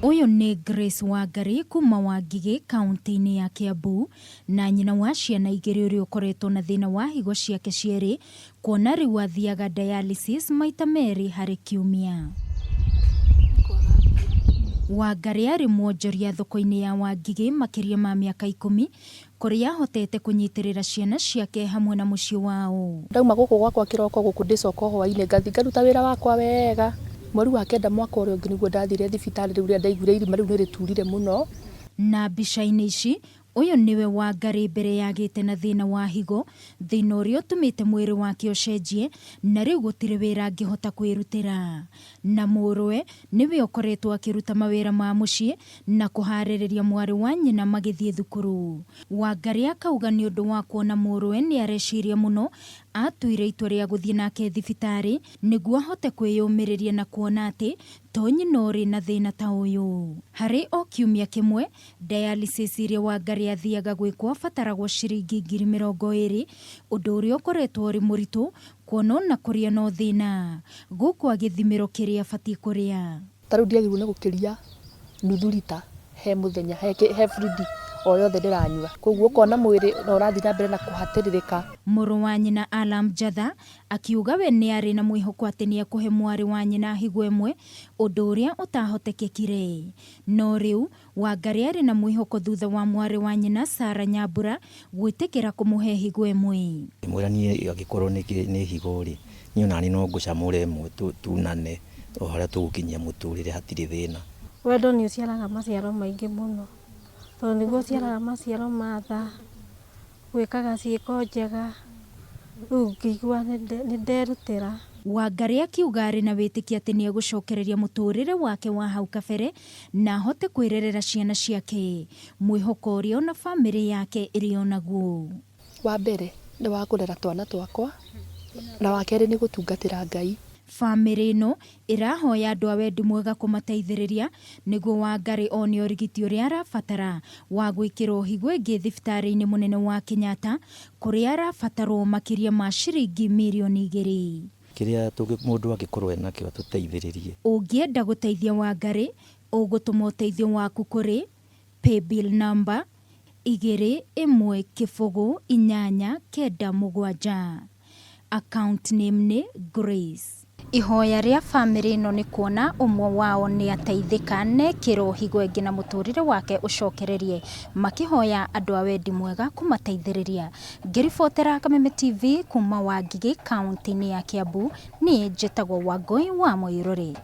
Uyu ni Grace Wangari kuma Wangige kaunti-ini ya Kiambu na nyina wa ciana igĩrĩ ũrĩa ũkoretwo na thĩna wa higo ciake cierĩ kuona rĩu athiaga dialysis maita merĩ harĩ kiumia. Wangari arĩ mwonjoria thoko-inĩ ya Wangige makĩria ma mĩaka 10 kũrĩa ahotete kũnyitĩrĩra ciana ciake hamwe na mũciĩ wao. Ndauma gũkũ gwakwa kĩroko gũkũ ndĩcoka hwainĩ ngathi ngaruta wĩra wakwa wega. Mweri wa kenda mwaka ũrĩa ũngĩ nĩguo ndathire thibitarĩ rĩu rĩa ndaiguire irima rĩu nĩrĩturire mũno. Na mbica-inĩ ici uyu niwe Wangari mbere yagĩte na thĩna wa higo, thĩna ũrĩa ũtũmĩte mwĩrĩ wake ũcenjie na rĩu gũtirĩ wĩra angĩhota kwĩrutĩra. Na mũrũwe niwe ũkoretwo akĩruta mawĩra ma mũciĩ na kũharĩrĩria mwarĩ wa nyina magĩthiĩ thukuru. Wangari akauga nĩ ũndũ wa kuona mũrũwe nĩ areciria mũno atuire itua rĩa gũthiĩ nake thibitarĩ nĩguo ahote kwĩyũmĩrĩria na kuona atĩ to nyina ũrĩ na thĩna ta ũyũ. Harĩ o kiumia kĩmwe dialysis iria Wangari athiaga gwĩkwo abataragwo ciringi 20,000, ũndũ ũrĩa ũkoretwo ũrĩ mũritũ kuona na kũrĩa no thĩna gũkũ agĩthimĩrwo kĩrĩa abatiĩ kũrĩa. Tarĩu ndiagĩrĩirwo nĩ gũkĩria nuthu lita he mũthenya he fridi o yothe ndĩranyua. Koguo ũkona mwĩrĩ no ũrathiĩ na mbere na kũhatĩrĩrĩka. Mũrũ wa nyina Alam Jatha akiuga we nĩ arĩ na mwĩhoko atĩ nĩ ekũhe mwarĩ wa nyina higo ĩmwe, ũndũ ũrĩa ũtahotekekire. No rĩu Wangari arĩ na mwĩhoko thutha wa mwarĩ wa nyina Sarah Nyambura gwĩtĩkĩra kũmũhe higo ĩmwe. Mwĩra niĩ angĩkorwo nĩ higo rĩ, niĩ onani no ngũcamũre ĩmwe tunane o harĩa tũgũkinyia mũtũrĩre hatirĩ thĩna. Wendo nĩ ũciaraga maciaro maingĩ mũno, tondũ nĩguo ũciaraga maciaro ma tha, gwĩkaga ciĩko njega, rĩu ngĩigua nĩ nderutĩra. Wangari akiuga arĩ na wĩtĩkia atĩ nĩ egũcokereria mũtũrĩre wake wa hau kabere na ahote kwĩrerera ciana ciake, mwĩhoko ũrĩa na bamĩrĩ yake ĩrĩ onaguo. Wa mbere nĩ wa kũrera twana twakwa na wa kerĩ nĩ gũtungatĩra Ngai. Bamĩrĩ ĩno ĩrahoya andũ a wendi mwega kũmateithĩrĩria nĩguo Wangari one ũrigiti ũrĩa arabatara wa gwĩkĩrwo higo ĩngĩ thibitarĩ-inĩ mũnene wa Kenyatta kũrĩa arabatarwo makĩria ma ciringi mirioni 2. Kĩrĩa mũndũ angĩkorwo enakĩo tũteithĩrĩrie. Ũngĩenda gũteithia Wangari ũgũtũma ũteithio waku kũrĩ paybill number 214997. Account name nĩ Grace. Ihoya rĩa bamĩrĩ ĩno nĩ kuona ũmwe wao nĩ ateithĩka nekĩrwo higo ĩngĩ na mũtũrĩre wake ũcokererie, makĩhoya andũ a wendi mwega kũmateithĩrĩria. Ngĩribotera Kameme TV kuma Wangige kaunti-inĩ ya Kiambu, niĩ njĩtagwo Wangũi wa Mũirũrĩ.